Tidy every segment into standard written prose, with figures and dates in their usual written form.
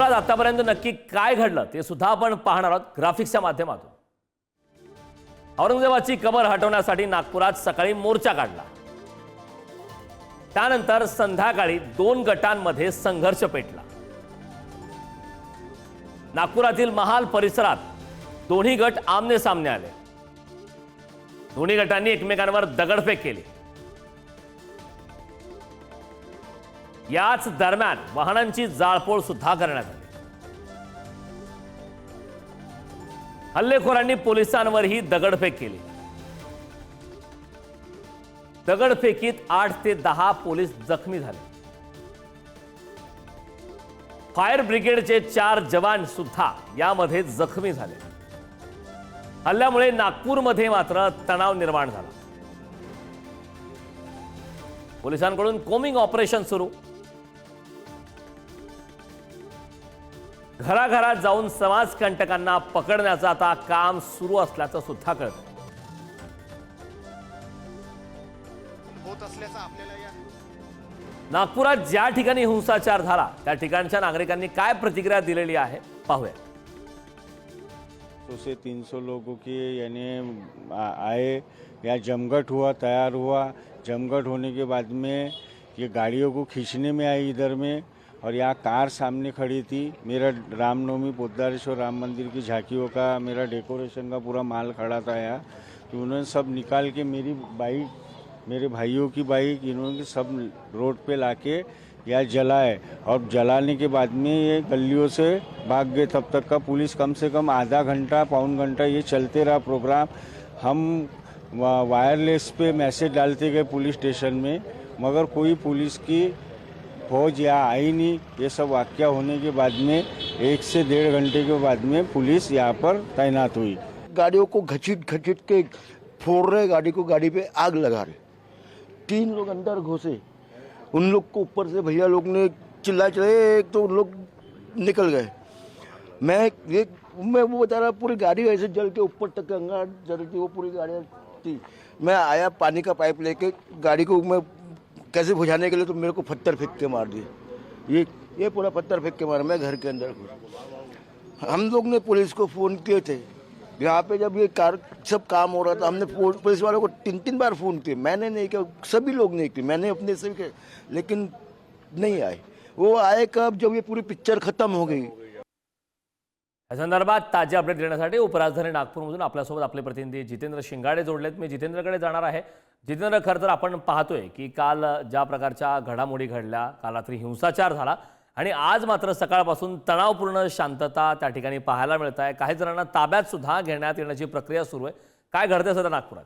नागपुरात आतापर्यंत नक्की काय घडलं ते सुद्धा आपण पाहणार आहोत ग्राफिक्सच्या माध्यमातून। औरंगजेबाची कबर हटवण्यासाठी नागपुरात सकाळी मोर्चा काढला, त्यानंतर संध्याकाळी दोन गटांमध्ये संघर्ष पेटला। नागपुरातील महाल परिसरात दोन्ही गट आमने सामने आले। दोन्ही गटांनी एकमेकांवर दगडफेक केली। याच दरम्यान वाहनांची जाळपोळ सुद्धा करण्यात आली। हल्लेखोरांनी पोलिसांवरही दगडफेक केली। दगडफेकीत 8 ते 10 पोलीस जखमी झाले। फायर ब्रिगेडचे 4 जवान सुद्धा यामध्ये जखमी झाले। हल्ल्यामुळे नागपूरमध्ये मात्र तणाव निर्माण झाला। पोलिसांकडून कोमिंग ऑपरेशन सुरू। घराघरात जाऊन समाजकंटकांना पकडण्याचं आता काम सुरू असल्याचं सुद्धा कळतं। नागपुरात ज्या ठिकाणी हिंसाचार झाला त्या ठिकाणच्या नागरिकांनी काय प्रतिक्रिया दिलेली आहे पाहूया। 200 से 300 लोगों की यानी आए, या जमघट हुआ, तैयार हुआ। जमघट होने के बाद में ये गाड़ियों को खींचने में आई इधर में, और यहाँ कार सामने खड़ी थी। मेरा रामनवमी पोद्दारेश्वर राम मंदिर की झांकियों का, मेरा डेकोरेशन का पूरा माल खड़ा था यहाँ। तो उन्होंने सब निकाल के मेरी बाइक, मेरे भाइयों की बाइक, इन्होंने सब रोड पे लाके या जलाए, और जलाने के बाद में ये गलियों से भाग गए। तब तक का पुलिस कम से कम आधा घंटा पौन घंटा ये चलते रहा प्रोग्राम। हम वायरलेस पे मैसेज डालते गए पुलिस स्टेशन में, मगर कोई पुलिस की फौज यहाँ आई नहीं। ये सब वाक़या होने के बाद में 1 से 1.5 घंटे के बाद में पुलिस यहाँ पर तैनात हुई। गाड़ियों को घसीट घसीट के फोड़ रहे, गाड़ी को, गाड़ी पे आग लगा रहे। 3 लोग अंदर घुसे, उन लोग को ऊपर से भैया लोग ने चिल्लाए, एक तो उन लोग निकल गए। मैं वो बता रहा, पूरी गाड़ी ऐसे जल के ऊपर तक अंगार जल थी, वो पूरी गाड़ी थी। मैं आया पानी का पाइप लेके गाड़ी को मैं कैसे बुझाने के लिए, तो मेरे को पत्थर फेंक के मार दिए। ये पूरा पत्थर फेंक के मारा। मैं घर के अंदर घुसा। हम लोग ने पुलिस को फ़ोन किए थे यहाँ पे, जब ये कार सब काम हो रहा था। हमने पुलिस वालों को 3-3 बार फ़ोन किए। मैंने नहीं किया, सभी लोग नहीं किए, मैंने अपने से किया, लेकिन नहीं आए। वो आए कब, जब ये पूरी पिक्चर खत्म हो गई। या संदर्भात ताजे अपडेट देण्यासाठी उपराजधानी नागपूरमधून आपल्यासोबत आपले प्रतिनिधी जितेंद्र शिंगाडे जोडलेत। मी जितेंद्रकडे जाणार आहे। जितेंद्र, खरं तर आपण पाहतोय की काल ज्या प्रकारच्या घडामोडी घडल्या, काल रात्री हिंसाचार झाला आणि आज मात्र सकाळपासून तणावपूर्ण शांतता त्या ठिकाणी पाहायला मिळत आहे। काही जणांना ताब्यात सुद्धा घेण्यात येण्याची प्रक्रिया सुरू आहे। काय घडतंय सध्या नागपुरात?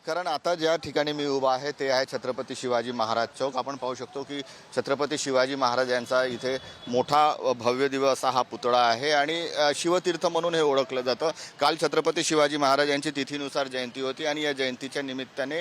कारण आता ज्या ठिकाणी मी उभा आहे ते आहे छत्रपती शिवाजी महाराज चौक। आपण पाहू शकतो की छत्रपती शिवाजी महाराज यांचा इथे मोठा भव्य दिव्य असा हा पुतळा आहे आणि शिवतीर्थ म्हणून हे ओळखलं जातं। काल छत्रपती शिवाजी महाराज यांची तिथीनुसार जयंती होती आणि या जयंतीच्या निमित्ताने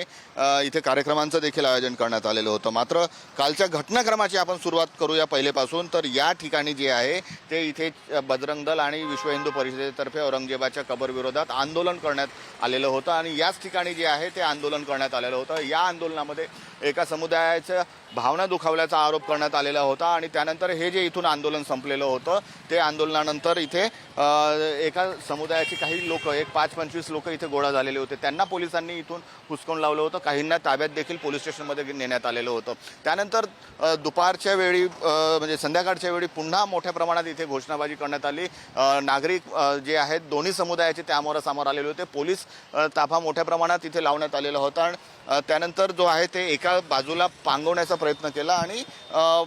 इथे कार्यक्रमांचं देखील आयोजन करण्यात आलेलं होतं। मात्र कालच्या घटनाक्रमाची आपण सुरुवात करूया पहिलेपासून। तर या ठिकाणी जे आहे ते इथे बजरंग दल आणि विश्व हिंदू परिषदेतर्फे औरंगजेबाच्या कबरविरोधात आंदोलन करण्यात आलेलं होतं आणि याच ठिकाणी जे आहे ते आंदोलन करण्यात आलेलं होतं। या आंदोलनामध्ये एका समुदायाच्या भावना दुखावल्याचा आरोप करण्यात आलेला होता आणि त्यानंतर हे जे इथून आंदोलन संपलेलं होतं ते आंदोलनानंतर इथे एका समुदायाची काही लोक, एक 5-25 लोक इथे गोळा झालेले होते। त्यांना पोलिसांनी इथून हुसकावून लावलं होतं। काहींना ताब्यात देखील पोलीस स्टेशनमध्ये नेण्यात आलेलं होतं। त्यानंतर दुपारच्या वेळी म्हणजे संध्याकाळच्या वेळी पुन्हा मोठ्या प्रमाणात इथे घोषणाबाजी करण्यात आली। नागरिक जे आहेत दोन्ही समुदायाचे त्यामोरासमोर आलेले होते। पोलीस ताफा मोठ्या प्रमाणात इथे लावण्यात आलेला होता आणि त्यानंतर जो आहे ते एका बाजूला पांगवण्याचा प्रयत्न केला आणि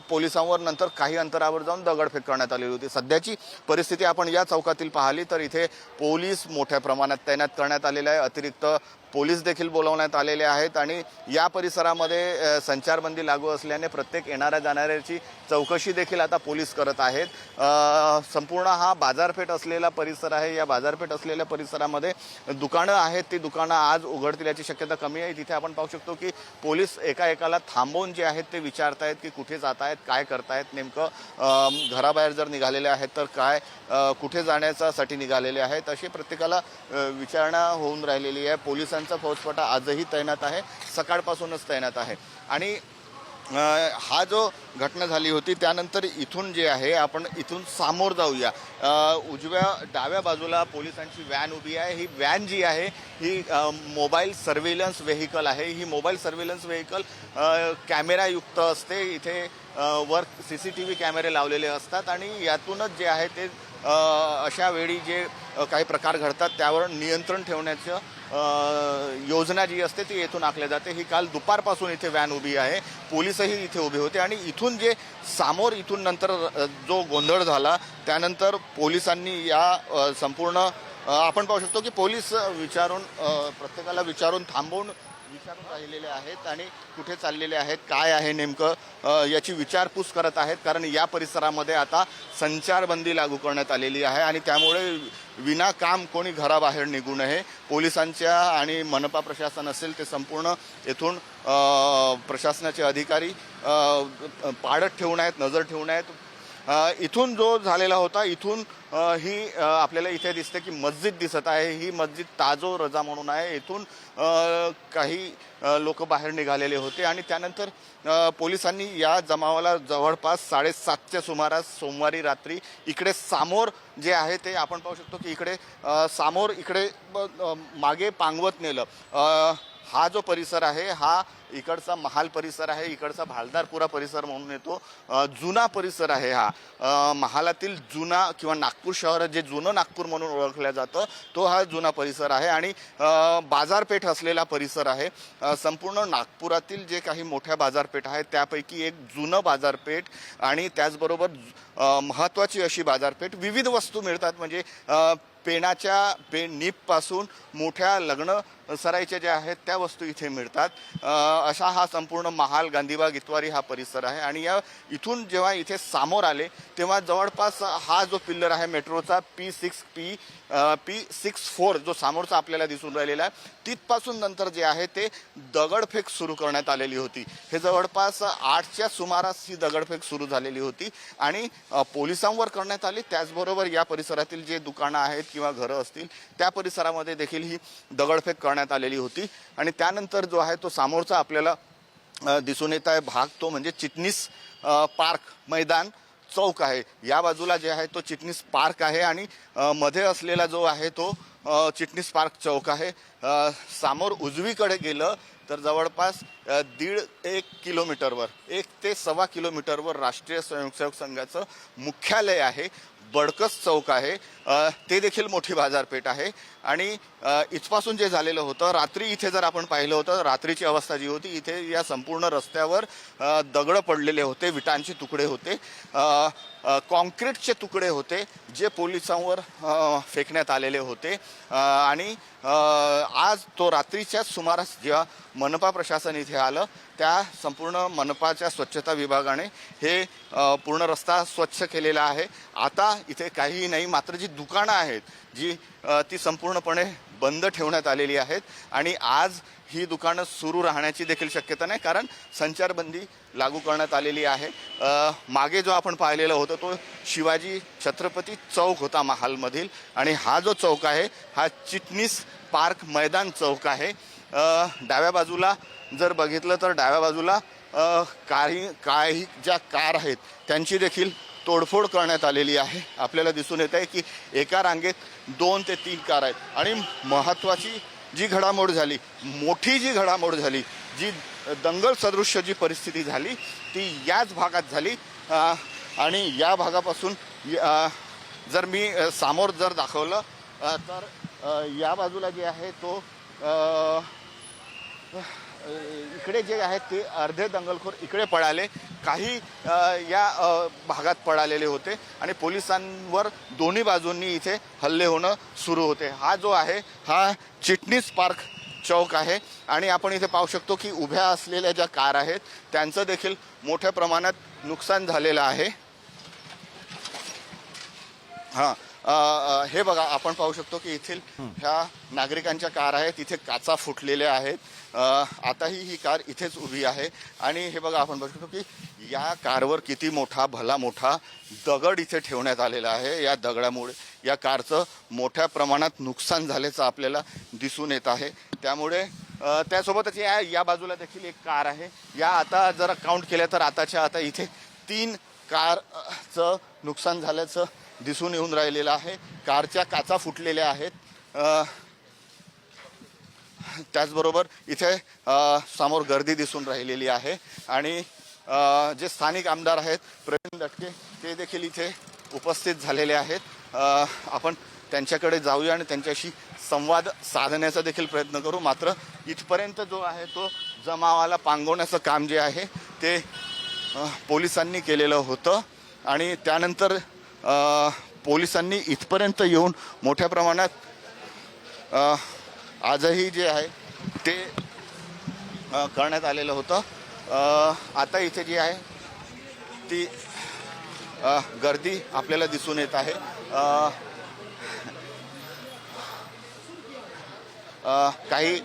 पोलिसांवर नंतर काही अंतरावर जाऊन दगडफेक करण्यात आलेली होती। सध्याची परिस्थिती आपण या चौकातील पाहिली तर इथे पोलीस मोठ्या प्रमाणात तैनात करण्यात आलेले आहे। अतिरिक्त पोलीस देखील बोलवण्यात आलेले आहेत आणि या परिसरामध्ये संचारबंदी लागू असल्याने प्रत्येक येणाऱ्या जाणाऱ्याची चौकशी देखील आता पोलीस करत आहेत। संपूर्ण हा बाजारपेठ असलेला परिसर आहे। या बाजारपेठ असलेल्या परिसरामध्ये दुकानं आहेत, ती दुकानं आज उघडतील याची शक्यता कमी आहे। तिथे आपण पाहू शकतो की पोलीस एकाएकाला थांबवून जे आहेत ते विचारतायत की कुठे जात आहेत, काय करतायत, नेमकं घराबाहेर जर निघालेले आहेत तर काय, कुठे जाण्यासाठी निघालेले आहेत, अशी प्रत्येकाला विचारणा होऊन राहिलेली आहे। पोलिसांचा फौजफाटा आजही तैनात आहे, सकाळपासूनच तैनात आहे आणि हा जो घटना झाली होती त्यानंतर इथून जे आहे आपण इथून सामोर जाऊया. डाव्या बाजूला पोलिसांची व्हॅन उभी आहे. ही व्हॅन जी आहे ही मोबाईल सर्व्हेलन्स व्हेकल आहे. ही मोबाईल सर्व्हेलन्स व्हेकल कॅमेरायुक्त असते. इथे वर CCTV कॅमेरे लावलेले असतात आणि यातूनच जे आहे ते अशा वेळी जे काही प्रकार घडतात त्यावर नियंत्रण ठेवण्याचं योजना जी असते ती येथून आखल्या जाते. ही काल दुपारपासून इथे व्हॅन उभी आहे. पोलिसही इथे उभे होते आणि इथून जे सामोर इथून नंतर जो गोंधळ झाला त्यानंतर पोलिसांनी या संपूर्ण आपण पाहू शकतो की पोलीस प्रत्येकाला विचारून थांबवून विचारून राहिलेले आहेत आणि कुठे चाललेले आहेत, काय आहे नेमकं याची विचारपूस करत आहेत. कारण या परिसरामध्ये आता संचारबंदी लागू करण्यात आलेली आहे आणि त्यामुळे विनाकाम कोणी घराबाहेर निघू नये. पोलिसांच्या आणि मनपा प्रशासन असेल ते संपूर्ण येथून प्रशासनाचे अधिकारी पाळत ठेवून आहेत, नजर ठेवून आहेत. इथून जो झालेला होता इथून ही आपल्याला इथे दिसते की मस्जिद दिसत आहे. ही मस्जिद ताजो रजा म्हणून आहे. इथून काही लोक बाहेर निघालेले होते आणि त्यानंतर पोलिसांनी या जमावाला जवळपास 7:30च्या सुमारास सोमवारी रात्री इकडे सामोर जे आहे ते आपण पाहू शकतो की इकडे सामोर इकडे मागे पांगवत नेलं. हा जो परिसर आहे हा इकडचा महाल परिसर आहे. इकडचा भालदारपुरा परिसर म्हणून येतो. जुना परिसर आहे हा. महालातील जुना किंवा नागपूर शहर जे जुनं नागपूर म्हणून ओळखलं जातं तो हा जुना परिसर आहे आणि बाजारपेठ असलेला परिसर आहे. संपूर्ण नागपुरातील जे काही मोठ्या बाजारपेठ आहेत त्यापैकी एक जुनं बाजारपेठ आणि त्याचबरोबर महत्त्वाची अशी बाजारपेठ. विविध वस्तू मिळतात म्हणजे नीपपासून मोठ्या लग्न सराईच्या ज्या आहेत त्या वस्तू इथे मिळतात. असा हा संपूर्ण महाल गांधीबाग इतवारी हा परिसर आहे आणि इथून जेव्हा इथे सामोर आले तेव्हा जवळपास हा जो पिल्लर आहे मेट्रोचा P64 जो सामोरचा आपल्याला दिसून राहिलेला आहे तिथपासून नंतर जे आहे ते दगडफेक सुरू करण्यात आलेली होती. हे जवळपास 8च्या सुमारास ही दगडफेक सुरू झालेली होती आणि पोलिसांवर करण्यात आली. त्याचबरोबर या परिसरातील जे दुकानं आहेत किंवा घरं असतील त्या परिसरामध्ये देखील ही दगडफेक करण्यात आलेली होती आणि त्यानंतर जो आहे तो सामोरचा आपल्याला दिसून येत आहे भाग तो म्हणजे चिटणीस पार्क मैदान चौक आहे. या बाजूला जे आहे तो चिटणीस पार्क आहे आणि मध्ये असलेला जो आहे तो चिटणीस पार्क चौक आहे. सामोर उजवीकडे गेलं तर जवळपास 1.5 किलोमीटरवर 1 ते 1.25 किलोमीटरवर राष्ट्रीय स्वयंसेवक संघाचं मुख्यालय आहे. बडकस चौक आहे. ते देखील मोठी बाजारपेठ आहे आणि इथपासून जे झालेलं होतं रात्री इथे जर आपण पाहिलं होतं रात्रीची अवस्था जी होती इथे या संपूर्ण रस्त्यावर दगड पडलेले होते, विटांचे तुकडे होते, कॉन्क्रीटचे तुकडे होते जे पोलिसांवर फेकण्यात आलेले होते आणि आज तो रात्रीच्या सुमारास जेव्हा मनपा प्रशासन इथे आलं त्या संपूर्ण मनपाच्या स्वच्छता विभागाने हे पूर्ण रस्ता स्वच्छ केलेला आहे. आता इथे काहीही नाही, मात्र जी दुकानं आहेत जी ती संपूर्णपणे बंद ठेवण्यात आलेली आहेत आणि आज ही दुकानं सुरू राहण्याची देखील शक्यता नाही कारण संचारबंदी लागू करण्यात आलेली आहे. मागे जो आपण पाहिलेला होता तो शिवाजी छत्रपती चौक होता महालमधील आणि हा जो चौक आहे हा चिटणीस पार्क मैदान चौक आहे. डाव्या बाजूला जर बघितलं तर डाव्या बाजूला काही ज्या कार आहेत त्यांची देखील तोडफोड करण्यात आलेली आहे. आपल्याला दिसून येत आहे की एका रांगेत 2 ते 3 कार आहेत आणि महत्त्वाची जी घडामोड झाली, मोठी जी घडामोड झाली, जी दंगल सदृश्य जी परिस्थिती झाली ती याच भागात झाली आणि या भागापासून जर मी सामोर जर दाखवलं तर या बाजूला जे आहे तो इकडे जे आहेत ते अर्धे दंगलखोर इकडे पळाले, काही या भागात पळालेले होते आणि पोलिसांवर दोन्ही बाजूंनी इथे हल्ले होणं सुरू होते. हा जो आहे हा चिटणीस पार्क चौक आहे आणि आपण इथे पाहू शकतो की उभ्या असलेल्या ज्या कार आहेत त्यांचं देखील मोठ्या प्रमाणात नुकसान झालेलं आहे. हे बघा आपण पाहू शकतो की येथील ह्या नागरिकांच्या कार आहेत, इथे काचा फुटलेल्या आहेत. आताही ही कार इथेच उभी आहे आणि हे बघा आपण बघू शकतो की या कारवर किती भला मोठा दगड इथे ठेवण्यात आलेला आहे. या दगडामुळे या कारचं मोठ्या प्रमाणात नुकसान झाल्याचं आपल्याला दिसून येत आहे. त्यामुळे त्यासोबतच या बाजूला देखील एक कार आहे. या आता जर काउंट केलं तर आताच्या आता इथे 3 कारचं नुकसान झाल्याचं दिसून येऊन राहिलेलं आहे. कारच्या काचा फुटलेल्या आहेत. त्याचबरोबर इथे समोर गर्दी दिसून राहिलेली आहे आणि जे स्थानिक आमदार आहेत प्रवीण दटके ते देखील इथे उपस्थित झालेले आहेत. आपण त्यांच्याकडे जाऊया आणि त्यांच्याशी संवाद साधण्याचा देखील प्रयत्न करू. मात्र इथपर्यंत जो आहे तो जमावाला पांगवण्याचं काम जे आहे ते पोलिसांनी केलेलं होतं आणि त्यानंतर पोलिसांनी इथपर्यंत येऊन मोठ्या प्रमाणात आजही जे आहे ते करण्यात आलेलं होतं. आता इथे जी आहे ती गर्दी आपल्याला दिसून येत आहे. काही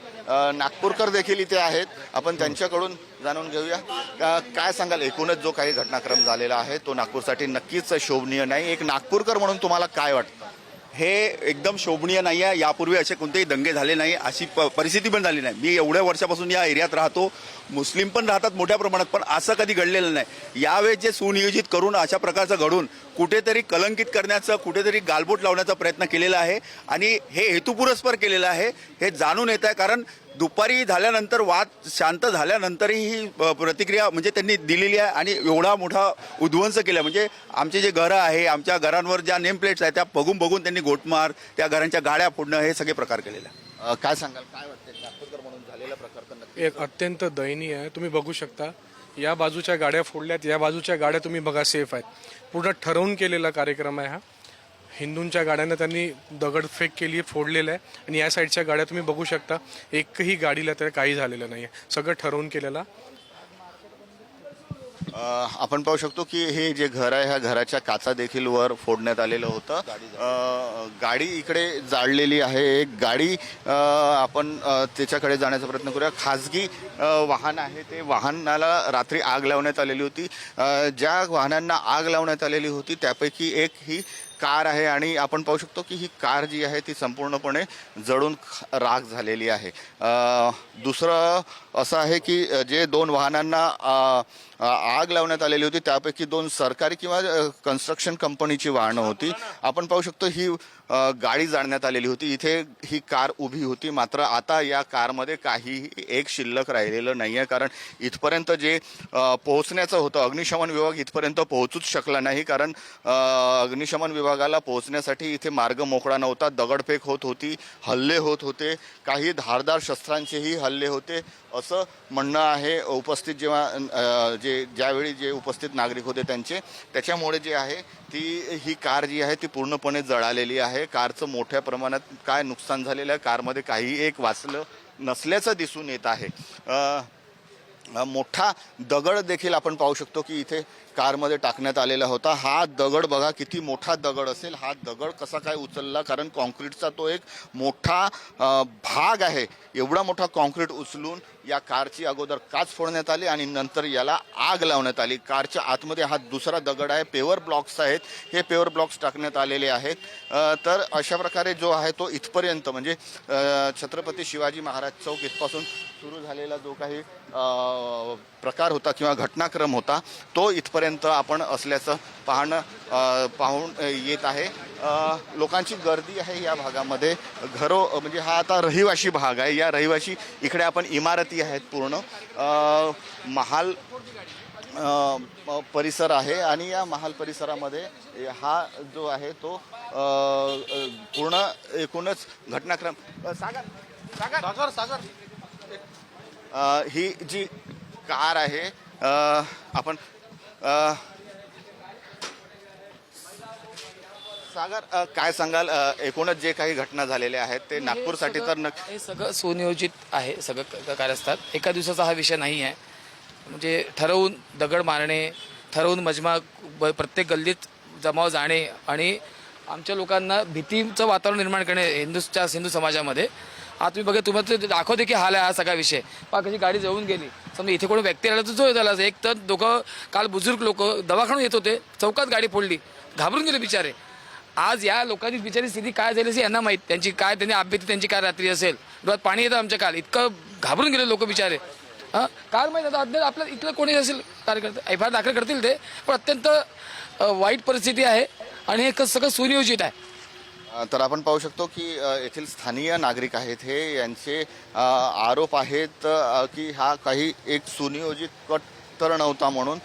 नागपूरकर देखील इथे आहेत. आपण त्यांच्याकडून जाणून घेऊया. काय सांगाल, एकूणच जो काही घटनाक्रम झालेला आहे तो नागपूरसाठी नक्कीच शोभनीय नाही. एक नागपूरकर म्हणून तुम्हाला काय वाटतं? हे एकदम शोभनीय नाही आहे. यापूर्वी असे कोणतेही दंगे झाले नाही, अशी परिस्थिती पण झाली नाही. मी एवढ्या वर्षापासून या एरियात राहतो. मुस्लिम पण राहतात मोठ्या प्रमाणात, पण असं कधी घडलेलं नाही. यावेळेस जे सुनियोजित करून अशा प्रकारचं घडून कुठेतरी कलंकित करण्याचं, कुठेतरी गालबोट लावण्याचा प्रयत्न केलेला आहे आणि हे हेतुपुरस्पर केलेलं आहे हे जाणून येत आहे. कारण दुपारी झाल्यानंतर वाद शांत झाल्यानंतरही ही प्रतिक्रिया म्हणजे त्यांनी दिलेली आहे आणि एवढा मोठा उद्ध्वंस केला. म्हणजे आमचे जे घरं आहे, आमच्या घरांवर ज्या नेम प्लेट्स आहेत त्या बघून त्यांनी गोटमार, त्या घरांच्या गाड्या फोडणं हे सगळे प्रकार केलेले आहे. काय सांगाल, काय वाटतं नागपूरकर म्हणून झालेला प्रकार तर नक्की एक अत्यंत दयनीय आहे. तुम्ही बघू शकता या बाजूच्या गाड्या फोडल्यात, या बाजूच्या गाड्या तुम्ही बघा सेफ आहेत. पूर्ण ठरवून केलेला कार्यक्रम आहे हा. हिंदूंच्या गाड्यांना त्यांनी दगडफेक केली, फोडलेलं आहे आणि या साईडच्या गाड्या तुम्ही बघू शकता एकही गाडीला तर काही झालेलं नाही आहे. सगळं ठरवून केलेलं. आपण पाहू शकतो की हे जे घर आहे ह्या घराच्या काचा देखील वर फोडण्यात आलेलं होतं. गाडी इकडे जाळलेली आहे. एक गाडी आपण त्याच्याकडे जाण्याचा प्रयत्न करूया. खाजगी वाहन आहे, ते वाहनाला रात्री आग लावण्यात आलेली होती. ज्या वाहनांना आग लावण्यात आलेली होती त्यापैकी एक ही कार आहे आणि आपण पाहू शकतो की ही कार जी आहे ती संपूर्णपणे जळून राख झालेली आहे. दुसरं असं आहे की जे 2 वाहनांना आग लावण्यात आलेली होती त्यापैकी 2 सरकारी किंवा कन्स्ट्रक्शन कंपनीची वाहनं होती. आपण पाहू शकतो ही गाडी जाळण्यात आलेली होती. इथे ही कार उभी होती. मात्र आता या कारमध्ये काही एक शिल्लक राहिलेलं नाही आहे. कारण इथपर्यंत जे पोहोचण्याचं होतं, अग्निशमन विभाग इथपर्यंत पोहोचूच शकला नाही. कारण अग्निशमन विभागाला पोहोचण्यासाठी इथे मार्ग मोकळा नव्हता. दगडफेक होत होती, हल्ले होत होते, काही धारदार शस्त्रांचेही हल्ले होते असं म्हणणं आहे उपस्थित ज्यावेळी जे उपस्थित नागरिक होते त्यांचे. त्याच्यामुळे जे आहे ही कार जी आहे ती पूर्णपणे जळालेली आहे. कारचं मोठ्या प्रमाणात काय नुकसान झालेलं आहे, कारमध्ये काही एक वाचलं नसल्याचं दिसून येत आहे. मोठा दगड देखील आपण पाहू शकतो की इथे कारमध्ये टाकण्यात आलेला होता. हा दगड बघा किती मोठा दगड असेल. हा दगड कसा काय उचलला, कारण कॉन्क्रीटचा तो एक मोठा भाग आहे. एवढा मोठा कॉन्क्रीट उचलून या कारची अगोदर काच फोडण्यात आली आणि नंतर याला आग लावण्यात आली. कारच्या आतमध्ये हा दुसरा दगड आहे. पेवर ब्लॉक्स आहेत, हे पेवर ब्लॉक्स टाकण्यात आलेले आहेत. तर अशा प्रकारे जो आहे तो इथपर्यंत म्हणजे छत्रपती शिवाजी महाराज चौक इथपासून सुरू झालेला जो काही प्रकार होता किंवा घटनाक्रम होता तो इथपर्यंत आपण असल्याचं पाहून येत आहे. लोकांची गर्दी आहे या भागामध्ये. म्हणजे हा आता रहिवाशी भाग आहे. या रहिवाशी इकडे आपण इमारती आहेत, पूर्ण महाल परिसर आहे आणि या महाल परिसरामध्ये हा जो आहे तो पूर्ण एकूणच घटनाक्रम ही जी कार आहे आपण सागर काय सांगाल, एकूणच जे काही घटना झालेल्या आहेत ते नागपूरसाठी तर हे सगळं सुनियोजित आहे. सगळं कारस्थान एका दिवसाचा हा विषय नाही आहे. म्हणजे ठरवून दगड मारणे, ठरवून मजमा प्रत्येक गल्लीत जमाव जाणे आणि आमच्या लोकांना भीतीचं वातावरण निर्माण करणे हिंदू समाजामध्ये. आता तुम्ही बघा, तुम्हाला दाखवते की हाल आहे हा सगळा विषय. पहा कशी गाडी जळून गेली. समजा इथे कोणी व्यक्ती राहिला तर जो झाला. एक तर दोघं काल बुजुर्ग लोक दवाखान्यात येत होते, चौकात गाडी फोडली, घाबरून गेले बिचारे. आज या लोकांची बिचारी स्थिती काय झाली यांना माहीत. त्यांची आभ्यती त्यांची काय रात्री असेल. डोळ्यात पाणी येतं आमच्या काल. इतकं घाबरून गेले लोक बिचारे. काय माहिती आता अद्याप आपल्या इथलं कोणी असेल कार्यकर्ते एफ आय आर दाखल करतील ते, पण अत्यंत वाईट परिस्थिती आहे आणि हे सगळं सुनियोजित आहे. तर आपण पाहू शकतो की येथील स्थानिक नागरिक आहेत हे यांचे आरोप आहेत की हा काही एक सुनियोजित कट तर नव्हता म्हणून.